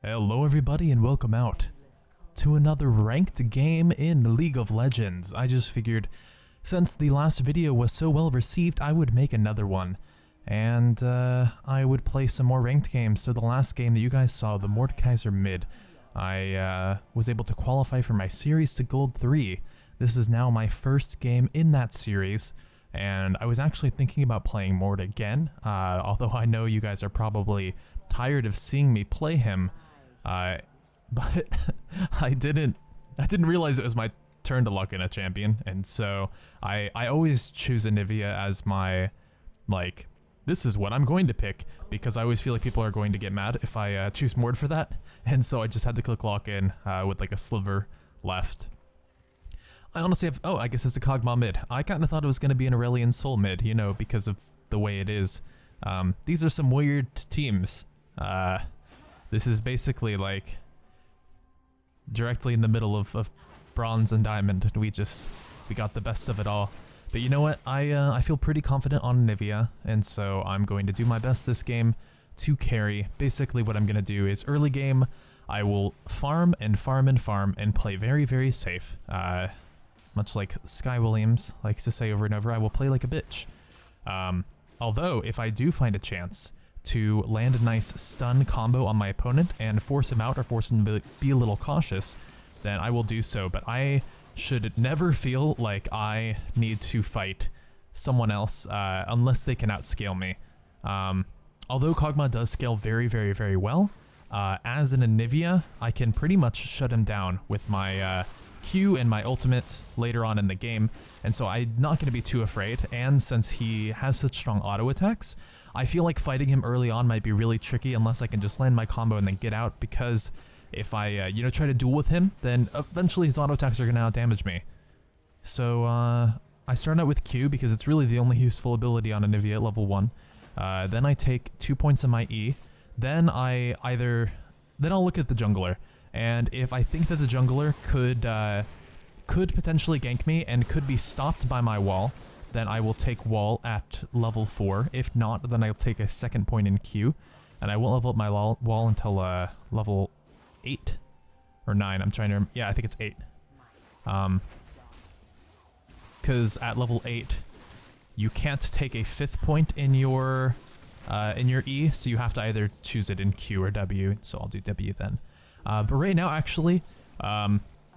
Hello everybody and welcome out to another ranked game in League of Legends. I just figured since the last video was so well received, I would make another one. And I would play some more ranked games. So the last game that you guys saw, the Mordekaiser mid, I was able to qualify for my series to Gold 3. This is now my first game in that series. And I was actually thinking about playing Mord again, although I know you guys are probably tired of seeing me play him. But I didn't realize it was my turn to lock in a champion, and so I always choose ANIVIA as my, like, this is what I'm going to pick, because I always feel like people are going to get mad if I choose Mord for that, and so I just had to click lock in with like a sliver left. I honestly have, oh, I guess it's a Kog'Maw mid. I kind of thought it was going to be an Aurelion Sol mid, you know, because of the way it is. These are some weird teams. This is basically like directly in the middle of bronze and diamond. We got the best of it all. But you know what? I feel pretty confident on ANIVIA, and so I'm going to do my best this game to carry. Basically what I'm going to do is early game, I will farm and farm and farm and play very, very safe. Much like Sky Williams likes to say over and over, I will play like a bitch. Although, if I do find a chance to land a nice stun combo on my opponent and force him out or force him to be a little cautious, then I will do so. But I should never feel like I need to fight someone else unless they can outscale me. Although Kog'Maw does scale very, very, very well, as an ANIVIA, I can pretty much shut him down with my Q and my ultimate later on in the game, and so I'm not going to be too afraid. And since he has such strong auto attacks, I feel like fighting him early on might be really tricky unless I can just land my combo and then get out, because if I try to duel with him, then eventually his auto attacks are going to out-damage me. So I start out with Q because it's really the only useful ability on ANIVIA at level 1. Then I take 2 points of my E. Then I'll look at the jungler. And if I think that the jungler could potentially gank me and could be stopped by my wall, then I will take wall at level 4. If not, then I'll take a second point in Q, and I won't level up my wall until level 8 or 9. I'm trying to, yeah, I think it's 8. Because at level 8, you can't take a 5th point in your E, so you have to either choose it in Q or W. So I'll do W then. But right now, actually,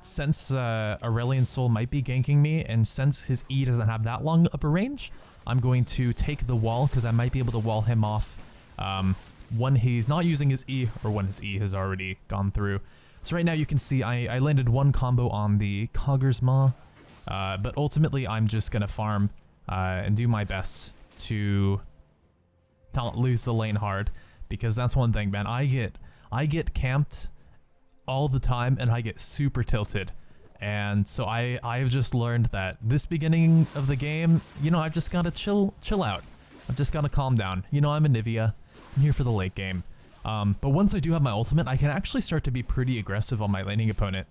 since Aurelion Sol might be ganking me, and since his E doesn't have that long of a range, I'm going to take the wall, because I might be able to wall him off when he's not using his E, or when his E has already gone through. So right now you can see I landed one combo on the Kog'Maw, but ultimately I'm just going to farm and do my best to not lose the lane hard, because that's one thing, man. I get camped all the time, and I get super tilted, and so I've just learned that this beginning of the game, you know, I've just gotta chill out. I've just gotta calm down. You know, I'm ANIVIA. I'm here for the late game. But once I do have my ultimate, I can actually start to be pretty aggressive on my laning opponent.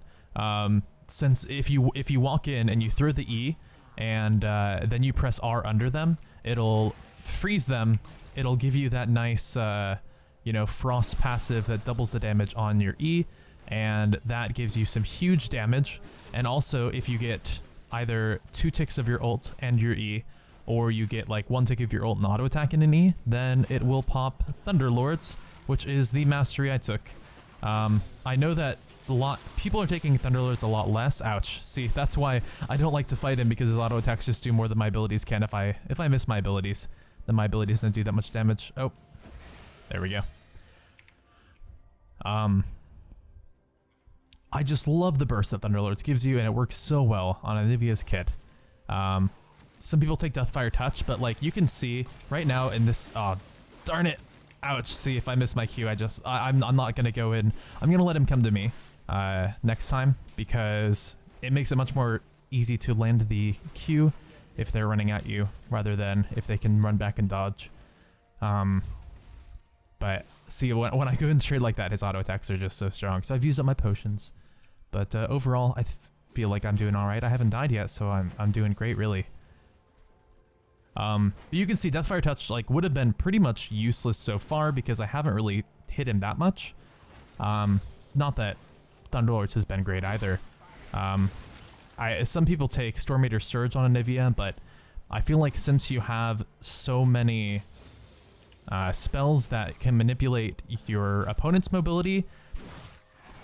Since if you walk in and you throw the E, and then you press R under them, it'll freeze them. It'll give you that nice, frost passive that doubles the damage on your E. And that gives you some huge damage. And also, if you get either 2 ticks of your ult and your E, or you get like 1 tick of your ult and auto attack in an E, then it will pop Thunderlords, which is the mastery I took. I know that people are taking Thunderlords a lot less. Ouch. See, that's why I don't like to fight him, because his auto attacks just do more than my abilities can. If I miss my abilities, then my abilities don't do that much damage. Oh, there we go. I just love the burst that Thunderlords gives you, and it works so well on ANIVIA's kit. Some people take Deathfire Touch, but like you can see right now in this, oh, darn it, ouch. See, if I miss my Q, I'm not gonna go in. I'm gonna let him come to me next time, because it makes it much more easy to land the Q if they're running at you, rather than if they can run back and dodge. But see, when I go in straight like that, his auto attacks are just so strong. So I've used up my potions, but overall, I feel like I'm doing all right. I haven't died yet, so I'm doing great, really. But you can see Deathfire Touch would have been pretty much useless so far, because I haven't really hit him that much. Not that Thunderlords has been great either. Some people take Storm Eater Surge on ANIVIA, but I feel like since you have so many spells that can manipulate your opponent's mobility,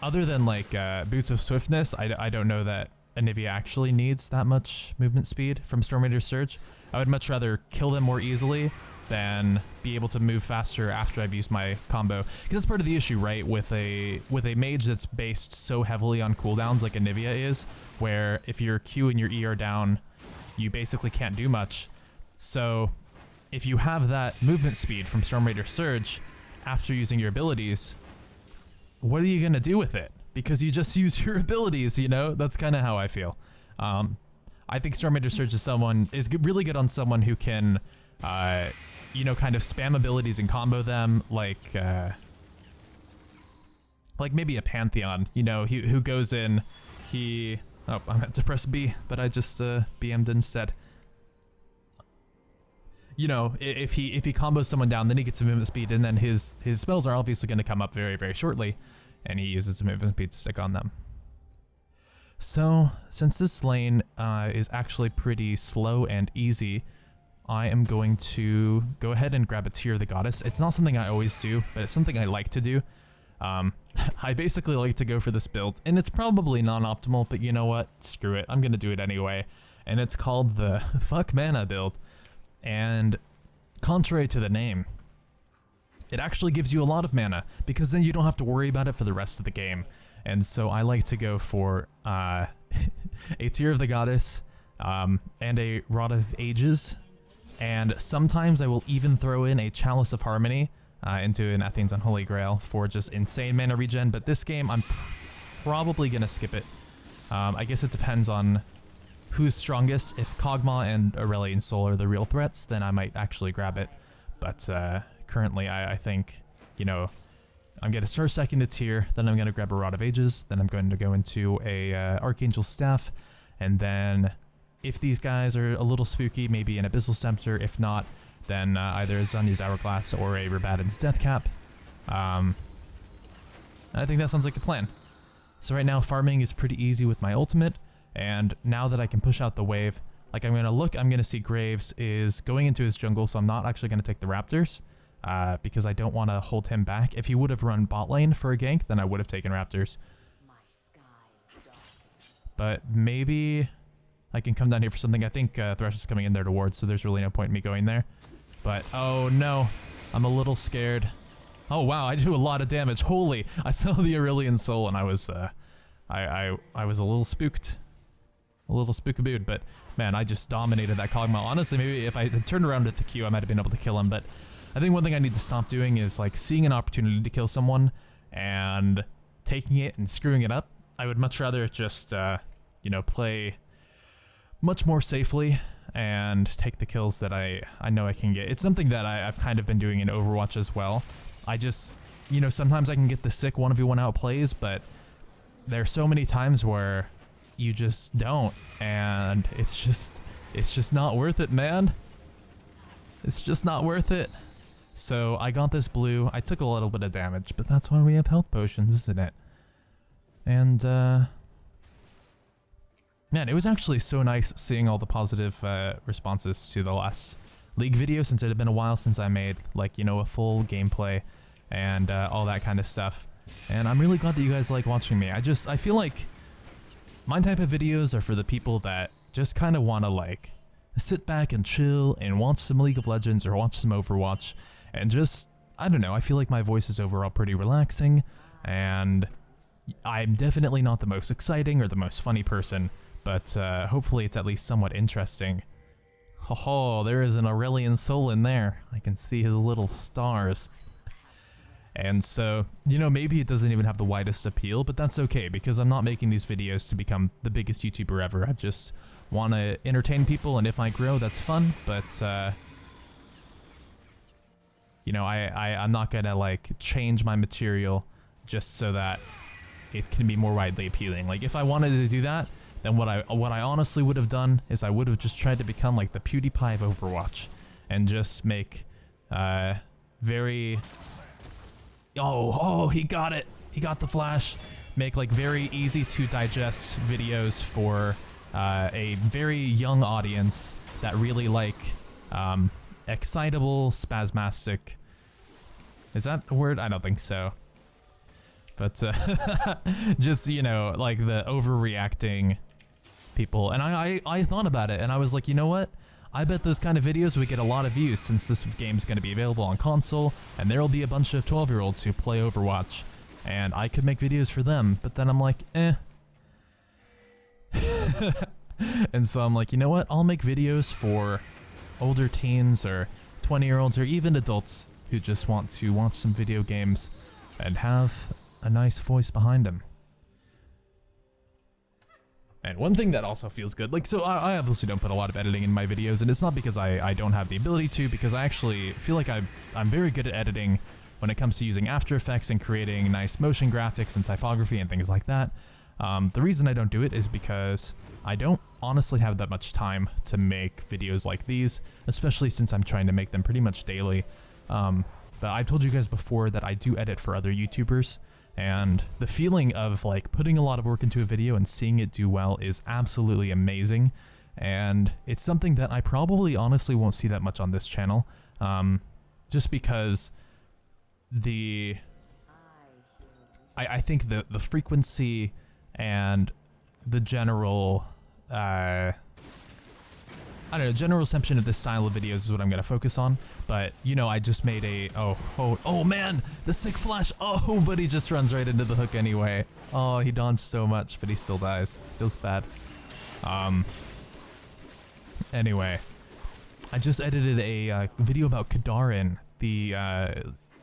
other than like Boots of Swiftness, I don't know that ANIVIA actually needs that much movement speed from Storm Eater Surge. I would much rather kill them more easily than be able to move faster after I've used my combo. Because that's part of the issue, right? With a mage that's based so heavily on cooldowns like ANIVIA is, where if your Q and your E are down, you basically can't do much. So if you have that movement speed from Storm Eater Surge after using your abilities, what are you going to do with it? Because you just use your abilities, you know? That's kind of how I feel. I think Storm Eater Surge is really good on someone who can, you know, kind of spam abilities and combo them, like maybe a Pantheon, you know, who goes in, oh, I meant to press B, but I just BM'd instead. You know, if he combos someone down, then he gets some movement speed, and then his spells are obviously going to come up very, very shortly, and he uses some movement speed to stick on them. So, since this lane is actually pretty slow and easy, I am going to go ahead and grab a Tear of the Goddess. It's not something I always do, but it's something I like to do. I basically like to go for this build, and it's probably non-optimal, but you know what? Screw it. I'm going to do it anyway. And it's called the Fuck Mana build. And contrary to the name, it actually gives you a lot of mana, because then you don't have to worry about it for the rest of the game. And so I like to go for a Tear of the Goddess and a Rod of Ages. And sometimes I will even throw in a Chalice of Harmony into an Athene's Unholy Grail for just insane mana regen. But this game, I'm probably going to skip it. I guess it depends on who's strongest. If Kog'Maw and Aurelion Sol are the real threats, then I might actually grab it. But currently, I think, you know, I'm going to start second to Tier, then I'm going to grab a Rod of Ages, then I'm going to go into a Archangel Staff, and then if these guys are a little spooky, maybe an Abyssal Scepter. If not, then either a Zhonya's Hourglass or a Rabadon's Death Cap. I think that sounds like a plan. So right now, farming is pretty easy with my ultimate, and now that I can push out the wave, like I'm going to see Graves is going into his jungle, so I'm not actually going to take the Raptors, because I don't want to hold him back. If he would have run bot lane for a gank, then I would have taken Raptors. But maybe I can come down here for something. I think Thresh is coming in there to ward, so there's really no point in me going there. But, oh no, I'm a little scared. Oh wow, I do a lot of damage. Holy, I saw the Aurelion Sol and I was I was a little spooked. A little spookabooed, but man, I just dominated that Kog'Maw. Honestly, maybe if I had turned around at the Q, I might have been able to kill him, but I think one thing I need to stop doing is like seeing an opportunity to kill someone and taking it and screwing it up. I would much rather just, you know, play much more safely and take the kills that I know I can get. It's something that I've kind of been doing in Overwatch as well. I just, you know, sometimes I can get the sick 1v1 outplays, but there's so many times where you just don't, and it's just not worth it, man. It's just not worth it. So I got this blue. I took a little bit of damage, but that's why we have health potions, isn't it? And man, it was actually so nice seeing all the positive responses to the last League video, since it had been a while since I made, like, you know, a full gameplay and all that kind of stuff. And I'm really glad that you guys like watching me. I feel like my type of videos are for the people that just kind of want to like sit back and chill and watch some League of Legends or watch some Overwatch and just, I don't know, I feel like my voice is overall pretty relaxing, and I'm definitely not the most exciting or the most funny person, but hopefully it's at least somewhat interesting. Oh, there is an Aurelion Sol in there. I can see his little stars. And so, you know, maybe it doesn't even have the widest appeal, but that's okay, because I'm not making these videos to become the biggest YouTuber ever. I just want to entertain people, and if I grow, that's fun, but, you know, I'm not gonna, like, change my material just so that it can be more widely appealing. Like, if I wanted to do that, then what I honestly would have done is I would have just tried to become, like, the PewDiePie of Overwatch, and just make, very... Oh, he got it. he got the flash. Make like very easy to digest videos for a very young audience that really like excitable, spasmastic. Is that a word? I don't think so. But just, you know, like the overreacting people. And I thought about it and I was like, you know what? I bet those kind of videos would get a lot of views since this game's going to be available on console and there'll be a bunch of 12-year-olds who play Overwatch and I could make videos for them. But then I'm like, eh. And so I'm like, you know what? I'll make videos for older teens or 20-year-olds or even adults who just want to watch some video games and have a nice voice behind them. And one thing that also feels good, like, so I obviously don't put a lot of editing in my videos, and it's not because I don't have the ability to, because I actually feel like I'm very good at editing when it comes to using After Effects and creating nice motion graphics and typography and things like that. The reason I don't do it is because I don't honestly have that much time to make videos like these, especially since I'm trying to make them pretty much daily. But I've told you guys before that I do edit for other YouTubers, and the feeling of like putting a lot of work into a video and seeing it do well is absolutely amazing. And it's something that I probably honestly won't see that much on this channel, just because I think the frequency and the general I don't know, general reception of this style of videos is what I'm gonna focus on. But you know, I just made a oh man, the sick flash. Oh, but he just runs right into the hook anyway. Oh, he dodged so much, but he still dies. Feels bad. Anyway, I just edited a video about Kadarin, the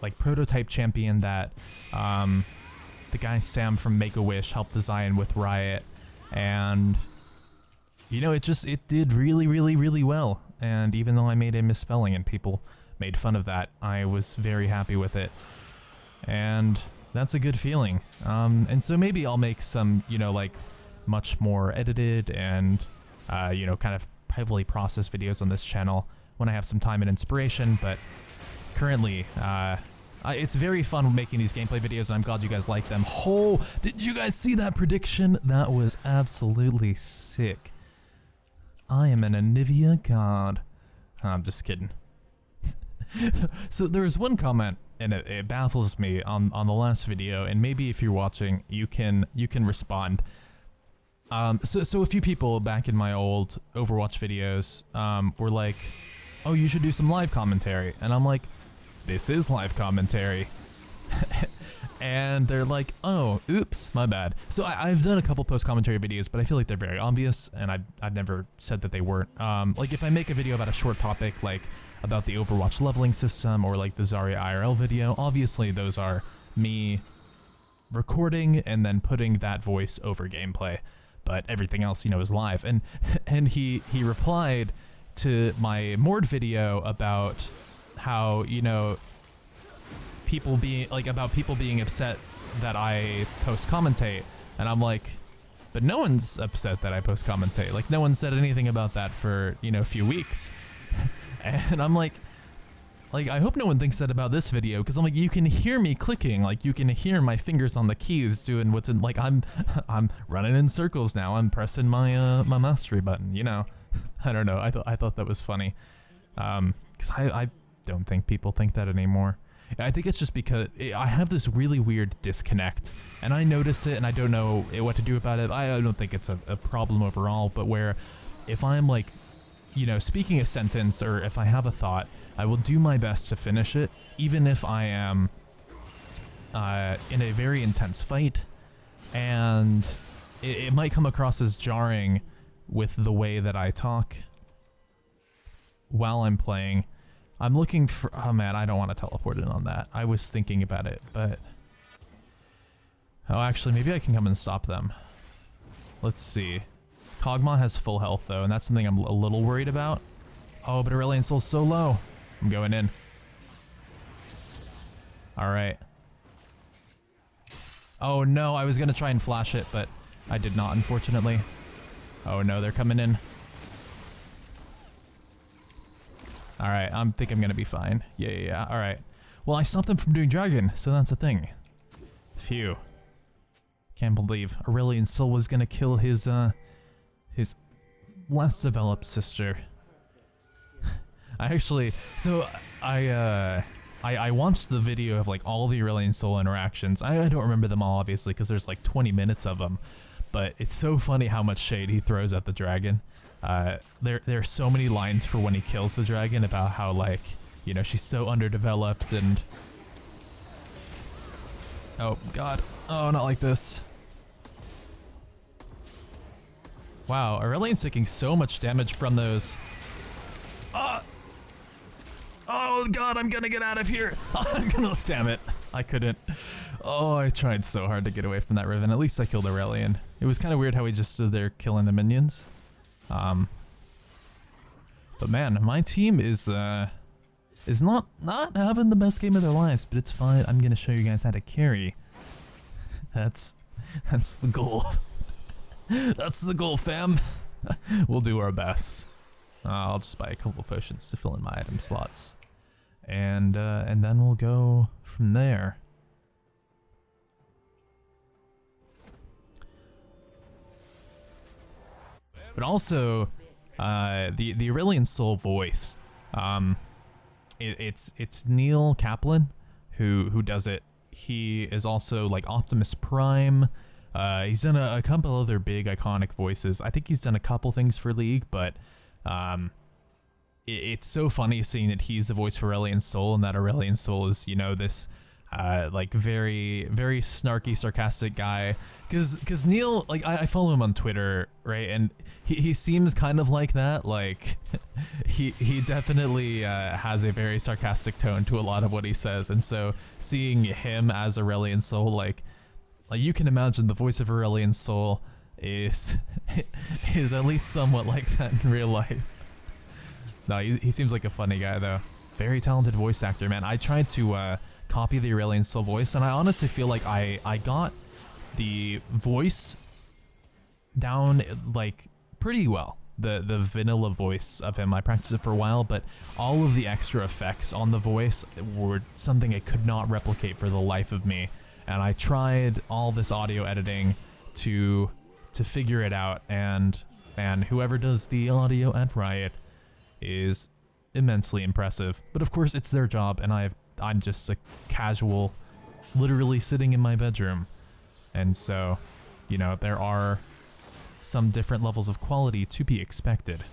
like prototype champion that the guy Sam from Make-A-Wish helped design with Riot, and you know, it did really well. And even though I made a misspelling and people made fun of that, I was very happy with it. And that's a good feeling. And so maybe I'll make some, you know, like much more edited and, you know, kind of heavily processed videos on this channel when I have some time and inspiration. But currently, it's very fun making these gameplay videos, and I'm glad you guys like them. Oh, did you guys see that prediction? That was absolutely sick. I am an ANIVIA god. I'm just kidding. So there was one comment, and it baffles me on the last video, and maybe if you're watching, you can respond. So a few people back in my old Overwatch videos were like, "Oh, you should do some live commentary," and I'm like, "This is live commentary." And they're like, "Oh, oops, my bad." So I've done a couple post-commentary videos, but I feel like they're very obvious, and I've never said that they weren't. Like if I make a video about a short topic, like about the Overwatch leveling system, or like the Zarya IRL video, obviously those are me recording and then putting that voice over gameplay. But everything else, you know, is live. And he replied to my Mord video about how, you know, people being upset that I post commentate, and I'm like, but no one's upset that I post commentate. Like no one said anything about that for, you know, a few weeks. And I'm like I hope no one thinks that about this video, because I'm like, you can hear me clicking, like you can hear my fingers on the keys doing what's in, like I'm running in circles now. I'm pressing my my mastery button, you know. I don't know. I thought that was funny, because I don't think people think that anymore. I think it's just because I have this really weird disconnect, and I notice it and I don't know what to do about it. I don't think it's a problem overall, but where if I'm like, you know, speaking a sentence, or if I have a thought, I will do my best to finish it, even if I am in a very intense fight, and it might come across as jarring with the way that I talk while I'm playing. I'm looking for, oh man, I don't want to teleport in on that. I was thinking about it, but, oh, actually, maybe I can come and stop them. Let's see. Kog'Maw has full health though, and that's something I'm a little worried about. Oh, but Aurelion Sol's so low. I'm going in. All right. Oh no, I was gonna try and flash it, but I did not, unfortunately. Oh no, they're coming in. All right, I think I'm gonna be fine. Yeah. All right. Well, I stopped them from doing dragon, so that's a thing. Phew. Can't believe Aurelian still was gonna kill his less developed sister. I watched the video of like all the Aurelian Soul interactions. I don't remember them all obviously because there's like 20 minutes of them, but it's so funny how much shade he throws at the dragon. There are so many lines for when he kills the dragon about how, like, you know, she's so underdeveloped and... Oh god. Oh, not like this. Wow, Aurelian's taking so much damage from those. Oh god, I'm gonna get out of here. Damn it. I couldn't. Oh, I tried so hard to get away from that Riven. At least I killed Aurelian. It was kind of weird how he just stood there killing the minions. But man, my team is not having the best game of their lives, but it's fine. I'm gonna show you guys how to carry. That's the goal. That's the goal, fam. We'll do our best. I'll just buy a couple potions to fill in my item slots, and then we'll go from there. But also, the Aurelian Soul voice, it's Neil Kaplan who does it. He is also like Optimus Prime. He's done a couple other big iconic voices. I think he's done a couple things for League, but it's so funny seeing that he's the voice for Aurelian Soul, and that Aurelian Soul is, you know, this like very snarky, sarcastic guy. Cause Neil, like, I follow him on Twitter, right, and he seems kind of like that. Like he definitely has a very sarcastic tone to a lot of what he says, and so seeing him as Aurelian Soul, like you can imagine the voice of Aurelian Soul is at least somewhat like that in real life. No, he seems like a funny guy though. Very talented voice actor, man. I tried to copy the Aurelian Soul voice, and I honestly feel like I got the voice down like pretty well. The vanilla voice of him, I practiced it for a while, but all of the extra effects on the voice were something I could not replicate for the life of me. And I tried all this audio editing to figure it out, and whoever does the audio at Riot is immensely impressive. But of course it's their job, and I'm just a casual, literally sitting in my bedroom. And so, you know, there are some different levels of quality to be expected.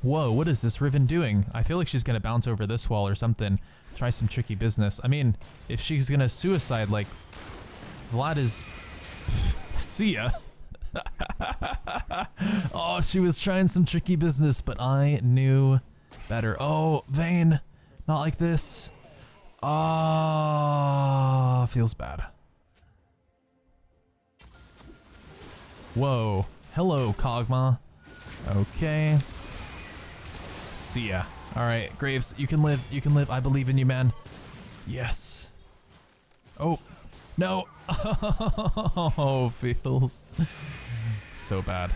Whoa, what is this Riven doing? I feel like she's gonna bounce over this wall or something. Try some tricky business. I mean, if she's gonna suicide, like, Vlad is... See ya. Oh, she was trying some tricky business, but I knew better. Oh, Vayne, not like this. Ah, feels bad. Whoa, hello, Kog'Maw. Okay. See ya. Alright, Graves, you can live, I believe in you, man. Yes. Oh, no. Oh, feels so bad.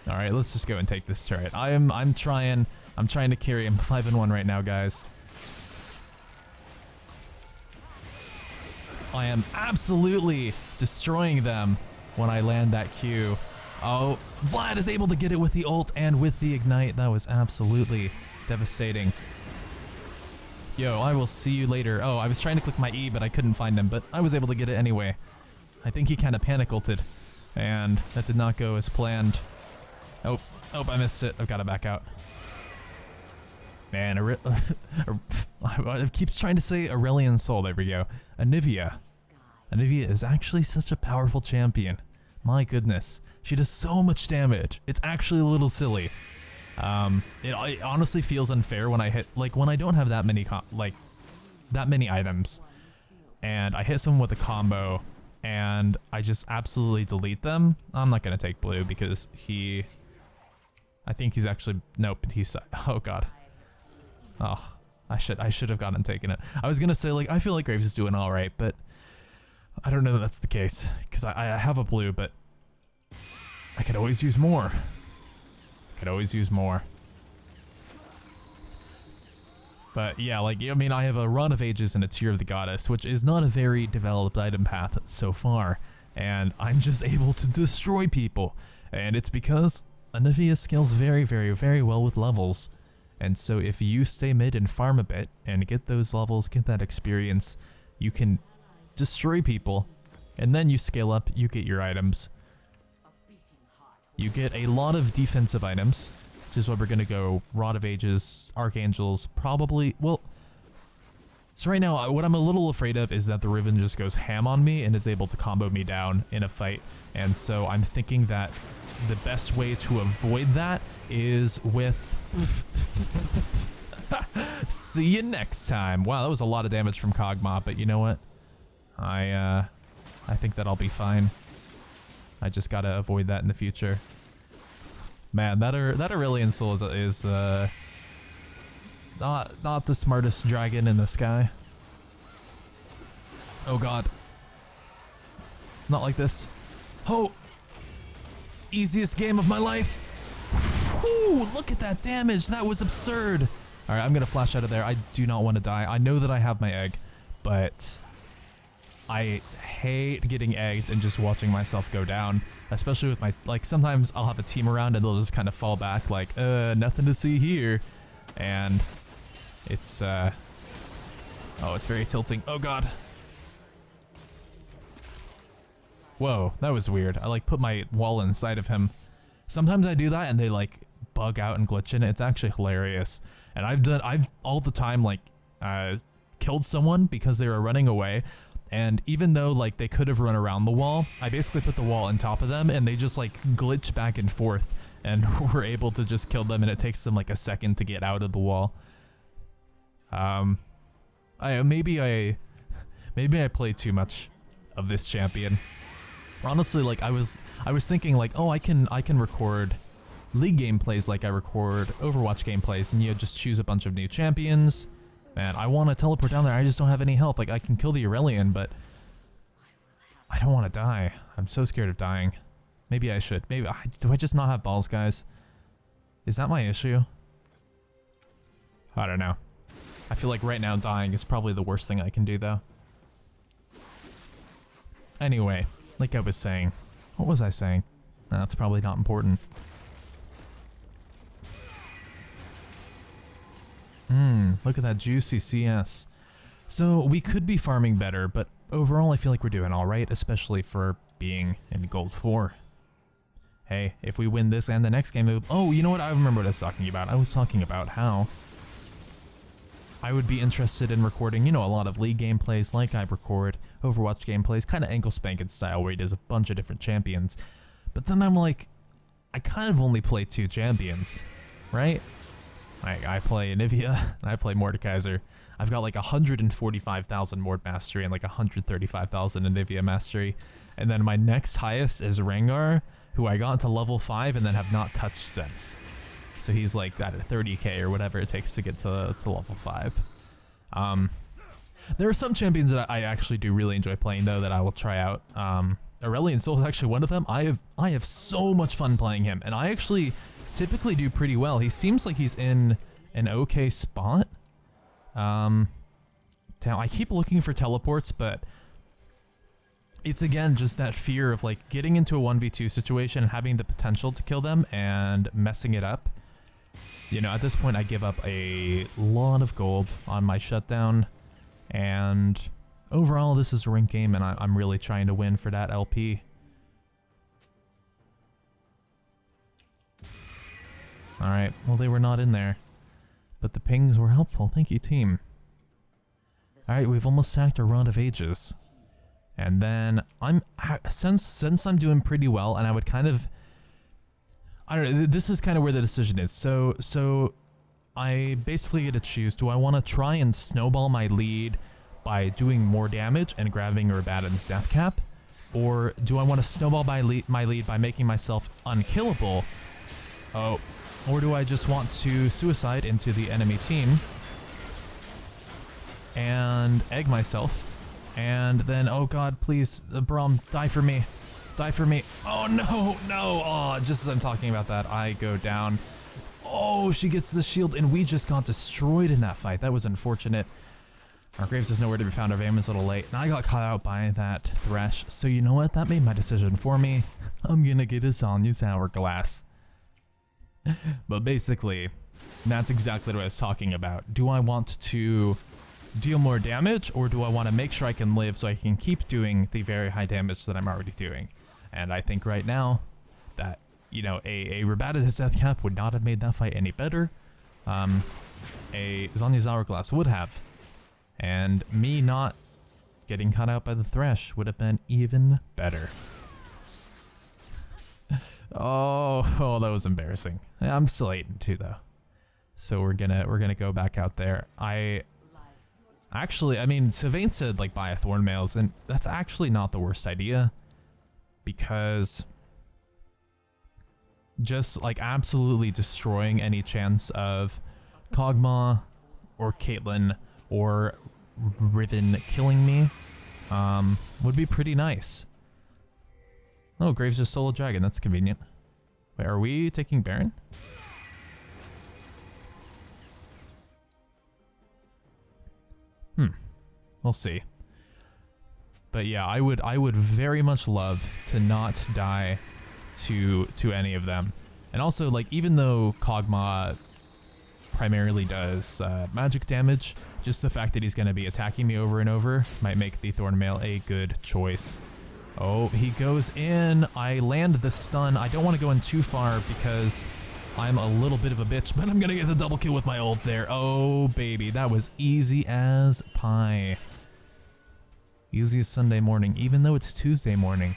Alright, let's just go and take this turret. I'm trying to carry him. 5-1 right now, guys. I am absolutely destroying them when I land that Q. Oh, Vlad is able to get it with the ult and with the ignite. That was absolutely devastating. Yo, I will see you later. Oh, I was trying to click my E, but I couldn't find him, but I was able to get it anyway. I think he kind of panic ulted, and that did not go as planned. Oh, I missed it. I've got to back out. Man, I keep trying to say Aurelian Soul. There we go. ANIVIA. ANIVIA is actually such a powerful champion. My goodness. She does so much damage. It's actually a little silly. It honestly feels unfair when I hit, like, when I don't have that many items, and I hit someone with a combo, and I just absolutely delete them. I'm not gonna take blue because I think he's actually, nope, he's, oh god. Oh, I should have gotten taken it. I was gonna say, like, I feel like Graves is doing alright, but I don't know that that's the case, because I have a blue, but I could always use more. But yeah, like, I mean, I have a Rod of Ages and a Tear of the Goddess, which is not a very developed item path so far, and I'm just able to destroy people. And it's because ANIVIA scales very, very, very well with levels. And so if you stay mid and farm a bit and get those levels, get that experience, you can destroy people, and then you scale up, you get your items. You get a lot of defensive items, which is what we're gonna go Rod of Ages, Archangels, probably, well, so right now, what I'm a little afraid of is that the Riven just goes ham on me and is able to combo me down in a fight, and so I'm thinking that the best way to avoid that is with... See you next time. Wow, that was a lot of damage from Kog'Maw, but you know what? I think that I'll be fine. I just gotta avoid that in the future. Man, that Aurelion Soul is not the smartest dragon in the sky. Oh god. Not like this. Oh! Easiest game of my life! Whew, look at that damage, that was absurd! Alright, I'm gonna flash out of there. I do not want to die. I know that I have my egg, but I hate getting egged and just watching myself go down. Especially with my, like, sometimes I'll have a team around and they'll just kind of fall back like, nothing to see here. And it's, oh, it's very tilting. Oh god. Whoa, that was weird. I like put my wall inside of him. Sometimes I do that and they like bug out and glitch in. It's actually hilarious. And I've all the time like killed someone because they were running away. And even though like they could have run around the wall, I basically put the wall on top of them and they just like glitch back and forth and we're able to just kill them, and it takes them like a second to get out of the wall. Maybe I play too much of this champion. Honestly, like I was thinking like, oh, I can record League gameplays like I record Overwatch gameplays, and you just choose a bunch of new champions. Man, I want to teleport down there. I just don't have any health. Like, I can kill the Aurelion, but I don't want to die. I'm so scared of dying. Maybe I should. Maybe do I just not have balls, guys? Is that my issue? I don't know. I feel like right now dying is probably the worst thing I can do, though. Anyway, like I was saying. What was I saying? That's probably not important. Look at that juicy CS. So we could be farming better, but overall I feel like we're doing alright, especially for being in Gold 4. Hey, if we win this and the next game, oh, you know what? I remember what I was talking about. I was talking about how I would be interested in recording, you know, a lot of League gameplays like I record Overwatch gameplays, kind of ankle spanking style where he does a bunch of different champions. But then I'm like, I kind of only play 2 champions, right? I play ANIVIA, and I play Mordekaiser. I've got like 145,000 Mord Mastery and like 135,000 ANIVIA Mastery. And then my next highest is Rengar, who I got to level 5 and then have not touched since. So he's like that at 30k or whatever it takes to get to level 5. There are some champions that I actually do really enjoy playing though that I will try out. Aurelion Sol is actually one of them. I have so much fun playing him, and I actually typically do pretty well. He seems like he's in an okay spot. I keep looking for teleports, but it's again just that fear of like getting into a 1v2 situation and having the potential to kill them and messing it up. You know, at this point I give up a lot of gold on my shutdown, and overall this is a ranked game and I'm really trying to win for that LP. Alright, well they were not in there, but the pings were helpful. Thank you, team. Alright, we've almost sacked a Rod of Ages. And then since I'm doing pretty well, and I would kind of, I don't know, this is kind of where the decision is. So I basically get to choose, do I want to try and snowball my lead by doing more damage and grabbing Rabadon's death cap? Or do I want to snowball my lead by making myself unkillable? Oh. Or do I just want to suicide into the enemy team and egg myself, and then, oh god, please, Braum, die for me. Die for me. Oh no, no, oh, just as I'm talking about that, I go down. Oh, she gets the shield, and we just got destroyed in that fight. That was unfortunate. Our Graves is nowhere to be found. Our Vayne's a little late, and I got caught out by that Thresh. So you know what? That made my decision for me. I'm gonna get a Sonya's Hourglass. But basically, that's exactly what I was talking about. Do I want to deal more damage, or do I want to make sure I can live so I can keep doing the very high damage that I'm already doing? And I think right now that, you know, a Rabada's death cap would not have made that fight any better. A Sonya's Hourglass would have. And me not getting caught out by the Thresh would have been even better. Oh, that was embarrassing. I'm still 8-2 though. So we're gonna go back out there. Actually, I mean, Sylvain said like buy a Thornmails, and that's actually not the worst idea, because just like absolutely destroying any chance of Kog'Maw or Caitlyn or Riven killing me would be pretty nice. Oh, Graves just stole a dragon. That's convenient. Wait, are we taking Baron? We'll see. But yeah, I would very much love to not die to any of them. And also, like, even though Kog'Maw primarily does magic damage, just the fact that he's going to be attacking me over and over might make the Thornmail a good choice. Oh, he goes in. I land the stun. I don't want to go in too far because I'm a little bit of a bitch, but I'm going to get the double kill with my ult there. Oh, baby. That was easy as pie. Easy as Sunday morning, even though it's Tuesday morning.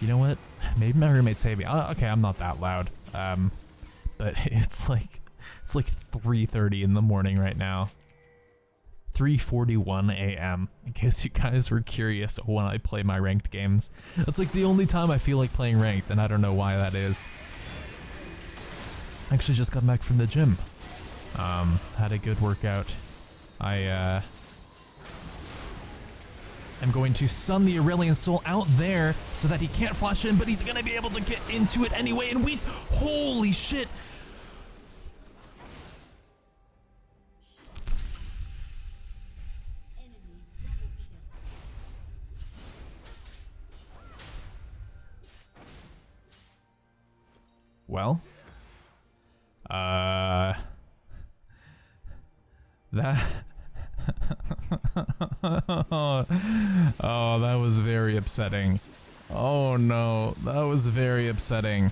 You know what? Maybe my roommate saved me. Okay, I'm not that loud. But it's like 3:30 in the morning right now. 3:41 a.m. in case you guys were curious when I play my ranked games. That's like the only time I feel like playing ranked, and I don't know why that is. I actually just got back from the gym. Had a good workout. I'm going to stun the Aurelion Soul out there so that he can't flash in, but he's gonna be able to get into it anyway, and holy shit! Well, that oh, that was very upsetting. Oh no, that was very upsetting.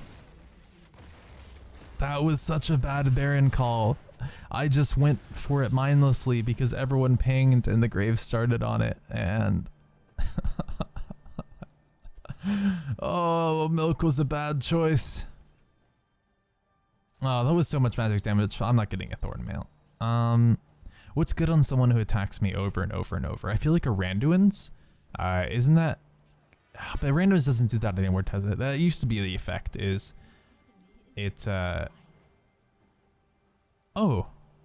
That was such a bad Baron call. I just went for it mindlessly because everyone pinged and the Graves started on it, and oh, Milk was a bad choice. Oh, that was so much magic damage. I'm not getting a Thornmail. What's good on someone who attacks me over and over and over? I feel like a Randuin's. Isn't that? But Randuin's doesn't do that anymore, does it? That used to be the effect. Is it? Oh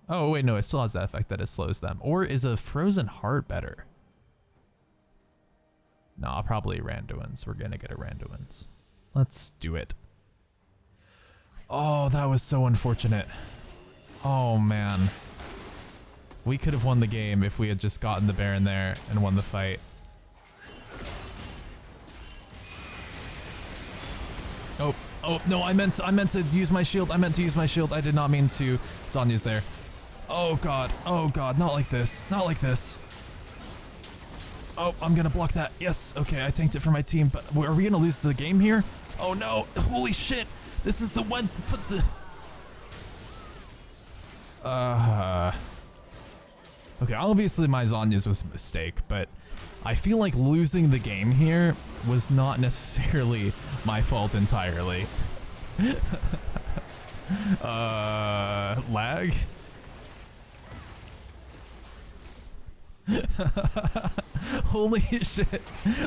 wait, no, it still has that effect that it slows them. Or is a Frozen Heart better? Nah, probably Randuin's. We're gonna get a Randuin's. Let's do it. Oh, that was so unfortunate. Oh man. We could have won the game if we had just gotten the Baron there and won the fight. Oh no, I meant to use my shield. I did not mean to. Sonya's there. Oh god, not like this. Not like this. Oh, I'm gonna block that. Yes, okay, I tanked it for my team, but are we gonna lose the game here? Oh no, holy shit. This is the one to put the... Okay, obviously my Zonya's was a mistake, but I feel like losing the game here was not necessarily my fault entirely. Lag? Holy shit,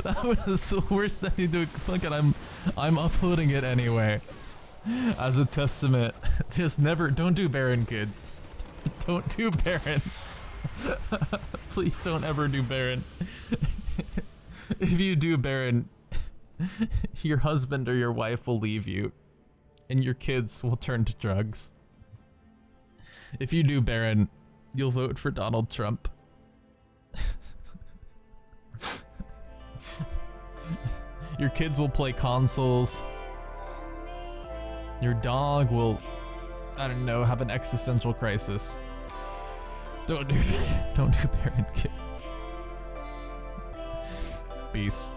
that was the worst thing to do. Fuck it, I'm uploading it anyway. As a testament. Just never, don't do Baron, kids. Don't do Baron. Please don't ever do Baron. If you do Baron, your husband or your wife will leave you, and your kids will turn to drugs. If you do, Baron, you'll vote for Donald Trump. Your kids will play consoles. Your dog will, I don't know, have an existential crisis. Don't do Baron kids. Peace.